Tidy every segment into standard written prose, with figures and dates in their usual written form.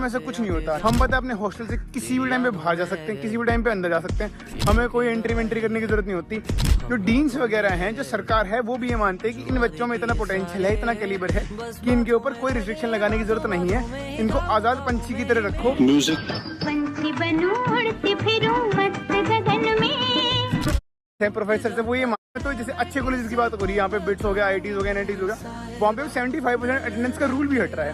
में ऐसा कुछ नहीं होता। हम पता है अपने हॉस्टल से किसी भी टाइम पे बाहर जा सकते हैं, किसी भी टाइम पे अंदर जा सकते हैं, हमें कोई एंट्री करने की जरूरत नहीं होती। जो डीन्स वगैरह हैं, जो सरकार है, वो भी ये मानते हैं कि इन बच्चों में इतना पोटेंशियल है, इतना कैलिबर है कि इनके ऊपर कोई रिस्ट्रिक्शन लगाने की जरूरत नहीं है। इनको आजाद पंछी की तरह रखो। प्रोफेसर से वो ये मानते, तो जैसे अच्छे कॉलेज की बात हो रही है, यहाँ पे बिट्स हो गया, IITs हो गया, NITs हो गया, वहाँ पे 75% अटेंडेंस का रूल भी हट रहा है।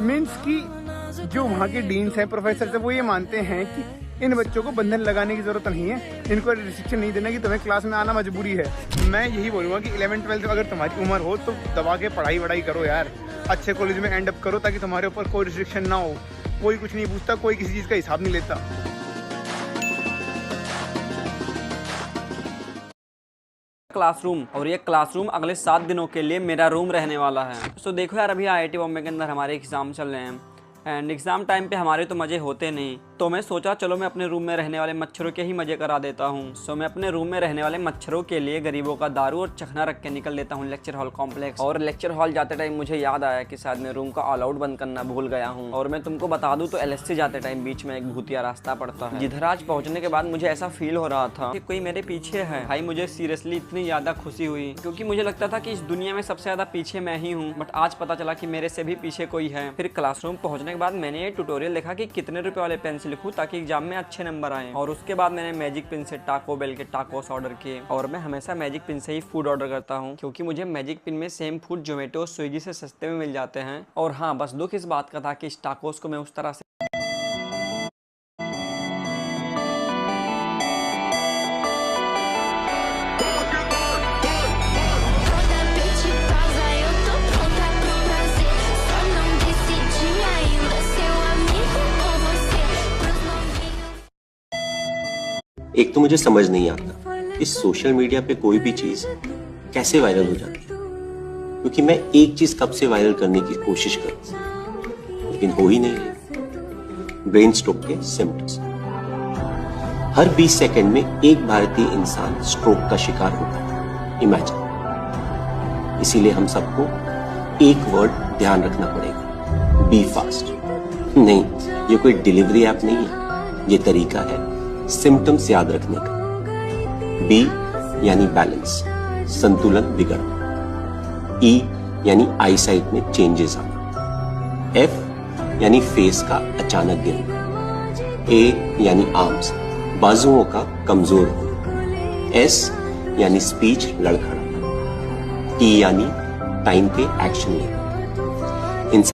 मीन्स की जो वहाँ के डीन्स हैं, प्रोफेसर से वो ये मानते हैं कि इन बच्चों को बंधन लगाने की जरूरत नहीं है, इनको रिस्ट्रिक्शन नहीं देना कि तुम्हें क्लास में आना मजबूरी है। मैं यही बोलूँगा कि 11th-12th अगर तुम्हारी उम्र हो तो दबा के पढ़ाई करो यार, अच्छे कॉलेज में एंड अप करो, ताकि तुम्हारे ऊपर कोई रिस्ट्रिक्शन ना हो। कोई कुछ नहीं पूछता, कोई किसी चीज़ का हिसाब नहीं लेता। क्लासरूम, और ये क्लासरूम अगले 7 दिनों के लिए मेरा रूम रहने वाला है। तो देखो यार, अभी IIT बॉम्बे के अंदर हमारे एग्ज़ाम चल रहे हैं एंड एग्ज़ाम टाइम पे हमारे तो मज़े होते नहीं, तो मैं सोचा चलो मैं अपने रूम में रहने वाले मच्छरों के ही मज़े करा देता हूँ। सो मैं अपने रूम में रहने वाले मच्छरों के लिए गरीबों का दारू और चखना रख के निकल लेता हूँ लेक्चर हॉल कॉम्प्लेक्स। और लेक्चर हॉल जाते टाइम मुझे याद आया कि शायद मैं रूम का ऑल आउट बंद करना भूल गया हूँ। और मैं तुमको बता दूँ तो LSC जाते टाइम बीच में एक भूतिया रास्ता पड़ता है, जिधर आज पहुँचने के बाद मुझे ऐसा फील हो रहा था कि कोई मेरे पीछे है। भाई मुझे सीरियसली इतनी ज़्यादा खुशी हुई, क्योंकि मुझे लगता था कि इस दुनिया में सबसे ज़्यादा पीछे मैं ही हूँ, बट आज पता चला कि मेरे से भी पीछे कोई है। फिर क्लासरूम पहुँचने के बाद मैंने ये ट्यूटोरियल देखा कि कितने रुपए वाले पेन से लिखूं ताकि एग्जाम में अच्छे नंबर आए। और उसके बाद मैंने मैजिक पिन से टाको बेल के टाकोस ऑर्डर किए। और मैं हमेशा मैजिक पिन से ही फूड ऑर्डर करता हूं, क्योंकि मुझे मैजिक पिन में सेम फूड जोमेटो स्विगी से सस्ते में मिल जाते हैं। और हाँ, बस दुख इस बात का था कि इस टाकोस को मैं उस तरह से एक तो मुझे समझ नहीं आता इस सोशल मीडिया पे कोई भी चीज कैसे वायरल हो जाती है, क्योंकि मैं एक चीज कब से वायरल करने की कोशिश करूं लेकिन हो ही नहीं रही। ब्रेन स्ट्रोक के सिम्टम्स। हर 20 सेकंड में एक भारतीय इंसान स्ट्रोक का शिकार होता है, इमेजिन। इसीलिए हम सबको एक वर्ड ध्यान रखना पड़ेगा, बी फास्ट। नहीं, ये कोई डिलीवरी ऐप नहीं है, ये तरीका है सिम्टम्स याद रखने का। बी यानी बैलेंस, संतुलन बिगड़ना। ई यानी आईसाइट में चेंजेस आना। एफ यानी फेस का अचानक गिरना। ए यानी आर्म्स, बाजुओं का कमजोर होना। एस यानी स्पीच लड़खड़ाना। टी यानी टाइम पे एक्शन लेना।